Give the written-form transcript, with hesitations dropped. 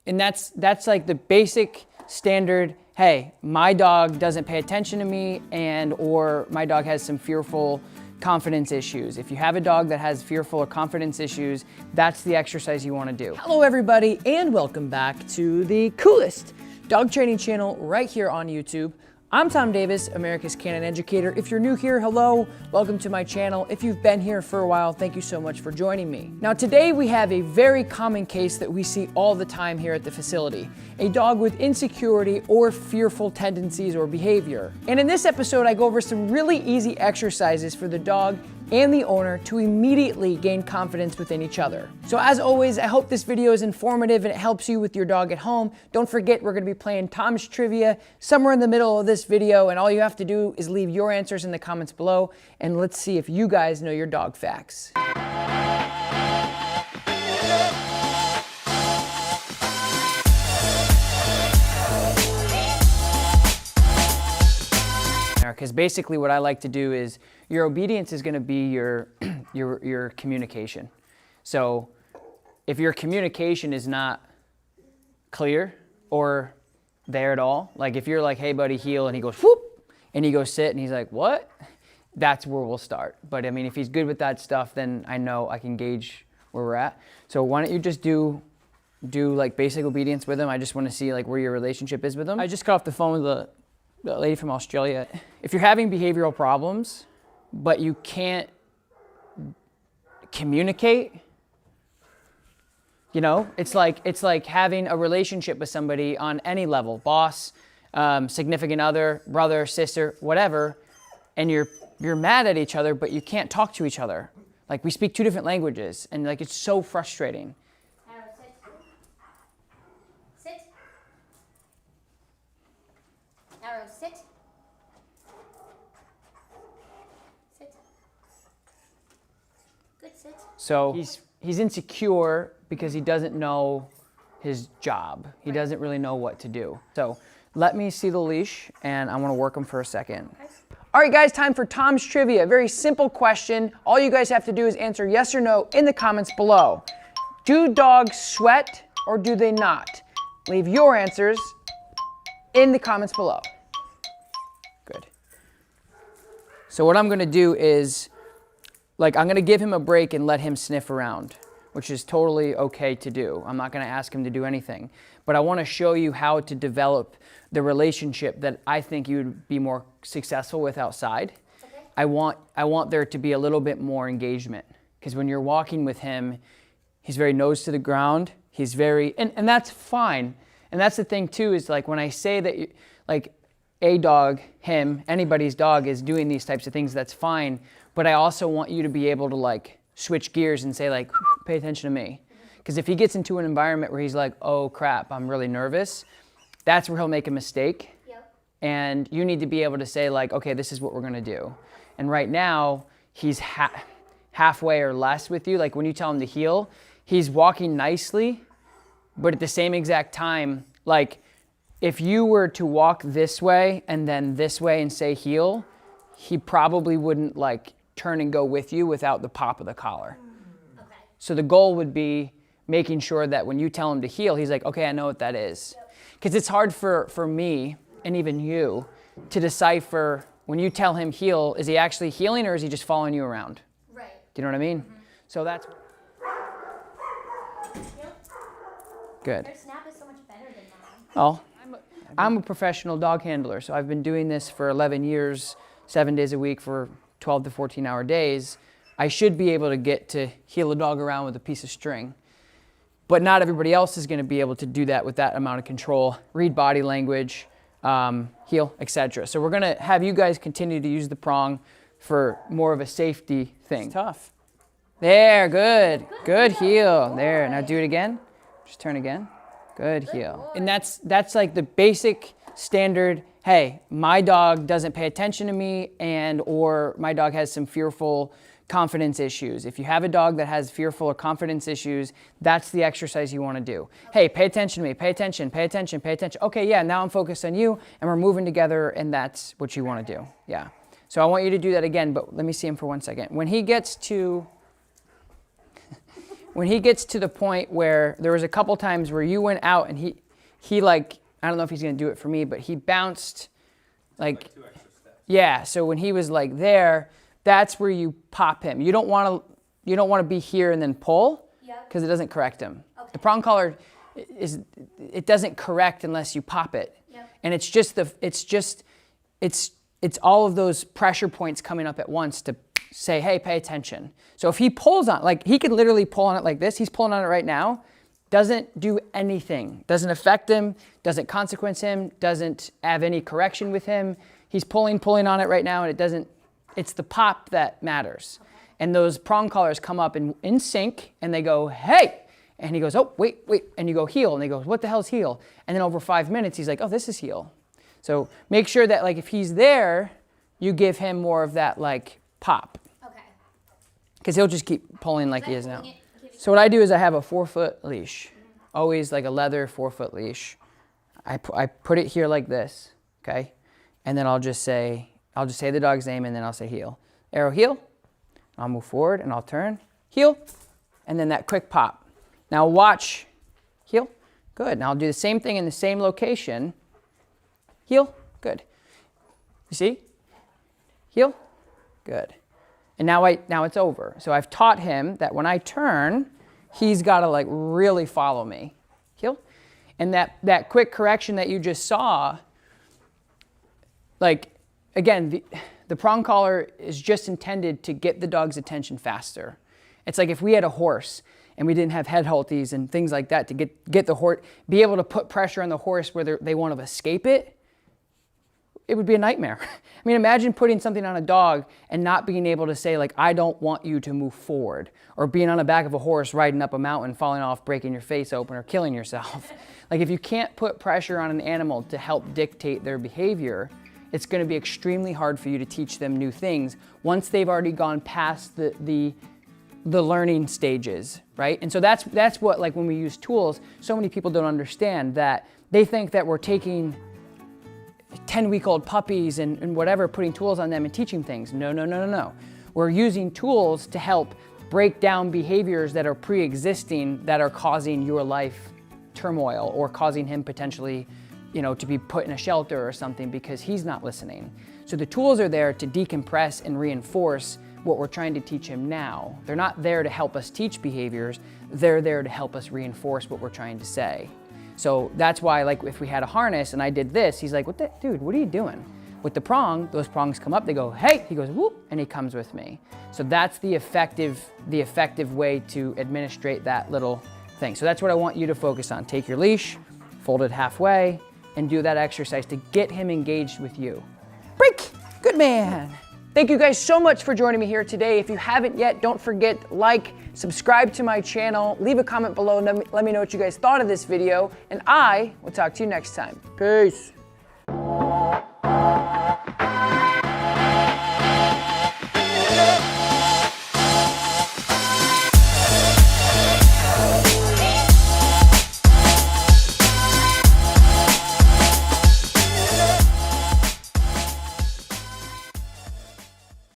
And that's like the basic standard, hey, my dog doesn't pay attention to me, and or my dog has some fearful confidence issues. If you have a dog that has fearful or confidence issues, that's the exercise you want to do. Hello everybody, and welcome back to the coolest dog training channel right here on YouTube. I'm Tom Davis, America's Canine Educator. If you're new here, hello, welcome to my channel. If you've been here for a while, thank you so much for joining me. Now today we have a very common case that we see all the time here at the facility. A dog with insecurity or fearful tendencies or behavior. And in this episode, I go over some really easy exercises for the dog and the owner to immediately gain confidence within each other. So as always, I hope this video is informative and it helps you with your dog at home. Don't forget, we're gonna be playing Tom's Trivia somewhere in the middle of this video, and all you have to do is leave your answers in the comments below, and let's see if you guys know your dog facts. Because basically what I like to do is your obedience is going to be your communication. So if your communication is not clear or there at all, like if you're like, hey buddy, heel, and he goes whoop, and he goes sit, and he's like, what? That's where we'll start. But I mean, if he's good with that stuff, then I know I can gauge where we're at. So why don't you just do like basic obedience with him? I just want to see like where your relationship is with him. I just got off the phone with the lady from Australia. If you're having behavioral problems, but you can't communicate, you know, it's like having a relationship with somebody on any level, boss, significant other, brother, sister, whatever, and you're mad at each other, but you can't talk to each other. Like we speak two different languages, and like it's so frustrating. Arrow, sit. Sit. Good, sit. So he's insecure because he doesn't know his job. He doesn't really know what to do. So let me see the leash, and I want to work him for a second. Okay. All right guys, time for Tom's Trivia. Very simple question. All you guys have to do is answer yes or no in the comments below. Do dogs sweat or do they not? Leave your answers in the comments below. Good. So what I'm gonna do is, like, I'm gonna give him a break and let him sniff around, which is totally okay to do. I'm not gonna ask him to do anything, but I wanna show you how to develop the relationship that I think you would be more successful with outside. Okay. I want there to be a little bit more engagement, because when you're walking with him, he's very nose to the ground. He's very, and that's fine. And that's the thing too, is like when I say that, like a dog, him, anybody's dog is doing these types of things, that's fine. But I also want you to be able to like switch gears and say like, pay attention to me. Because if he gets into an environment where he's like, oh crap, I'm really nervous, that's where he'll make a mistake. Yep. And you need to be able to say like, okay, this is what we're gonna do. And right now, he's halfway or less with you. Like when you tell him to heel, he's walking nicely, but at the same exact time, like if you were to walk this way and then this way and say heel, he probably wouldn't like turn and go with you without the pop of the collar. Okay. So the goal would be making sure that when you tell him to heel, he's like, okay, I know what that is. Because it's hard for me and even you to decipher when you tell him heel, is he actually heeling or is he just following you around? Right. Do you know what I mean? Mm-hmm. So that's Yep. good. Their snap is so much better than mine. Oh, I'm a professional dog handler, so I've been doing this for 11 years, 7 days a week for 12 to 14-hour days. I should be able to get to heel a dog around with a piece of string, but not everybody else is going to be able to do that with that amount of control, read body language, heel, etc. So we're going to have you guys continue to use the prong for more of a safety thing. It's tough. There, good. Good heel. There, now do it again. Just turn again. Good heel. And that's like the basic standard, hey, my dog doesn't pay attention to me, and or my dog has some fearful confidence issues. If you have a dog that has fearful or confidence issues, that's the exercise you want to do. Hey, pay attention to me, pay attention, pay attention, pay attention. Okay, yeah, now I'm focused on you and we're moving together, and that's what you want to do. Yeah. So I want you to do that again, but let me see him for 1 second. When he gets to when he gets to the point where there was a couple times where you went out and he like, I don't know if he's gonna do it for me, but he bounced like 2 extra steps. yeah. So when he was like there, that's where you pop him. You don't want to be here and then pull Yep. because it doesn't correct him. Okay. The prong collar it doesn't correct unless you pop it. Yep. And it's all of those pressure points coming up at once to say, hey, pay attention. So if he pulls on, like he could literally pull on it like this, he's pulling on it right now, doesn't do anything, doesn't affect him, doesn't consequence him, doesn't have any correction with him. He's pulling on it right now and it's the pop that matters. Okay. And those prong collars come up in sync and they go, hey, and he goes, oh, wait, and you go heel, and he goes, what the hell's heel? And then over 5 minutes, he's like, oh, this is heel. So make sure that like if he's there, you give him more of that like pop, Okay. because he'll just keep pulling like he is now. Pulling it, So what I do is I have a 4-foot leash, always like a leather 4-foot leash. I put it here like this, okay? And then I'll just say the dog's name and then I'll say heel. Arrow heel, I'll move forward and I'll turn, heel, and then that quick pop. Now watch, heel, good. Now I'll do the same thing in the same location, heel, good. You see? Heel, good. And now it's over. So I've taught him that when I turn, he's got to like really follow me. Heel. And that quick correction that you just saw, like, again, the prong collar is just intended to get the dog's attention faster. It's like if we had a horse and we didn't have head halties and things like that to get the horse, be able to put pressure on the horse where they want to escape it, it would be a nightmare. I mean, imagine putting something on a dog and not being able to say like, I don't want you to move forward, or being on the back of a horse riding up a mountain, falling off, breaking your face open, or killing yourself. Like if you can't put pressure on an animal to help dictate their behavior, it's going to be extremely hard for you to teach them new things once they've already gone past the learning stages, right? And so that's what, like when we use tools, so many people don't understand that. They think that we're taking 10-week-old puppies and whatever, putting tools on them and teaching things. No. We're using tools to help break down behaviors that are pre-existing that are causing your life turmoil or causing him potentially, to be put in a shelter or something because he's not listening. So the tools are there to decompress and reinforce what we're trying to teach him now. They're not there to help us teach behaviors. They're there to help us reinforce what we're trying to say. So that's why, like, if we had a harness and I did this, he's like, dude, what are you doing? With the prong, those prongs come up, they go, hey, he goes, whoop, and he comes with me. So that's the effective way to administrate that little thing. So that's what I want you to focus on. Take your leash, fold it halfway, and do that exercise to get him engaged with you. Break, good man. Thank you guys so much for joining me here today. If you haven't yet, don't forget, subscribe to my channel, leave a comment below, and let me know what you guys thought of this video, and I will talk to you next time. Peace.